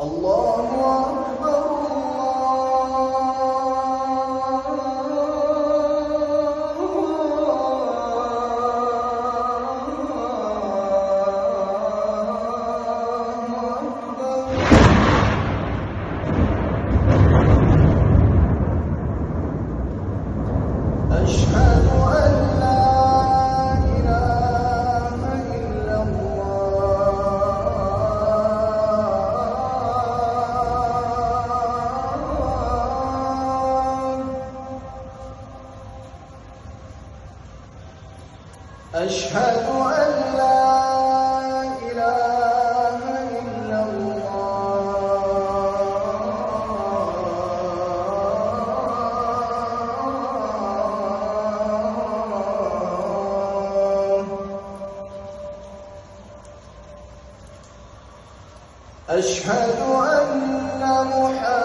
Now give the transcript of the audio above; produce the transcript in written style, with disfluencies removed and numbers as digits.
الله أكبر أشهد أن لا إله إلا الله أشهد أن لا إله إلا الله أشهد أن محمدًا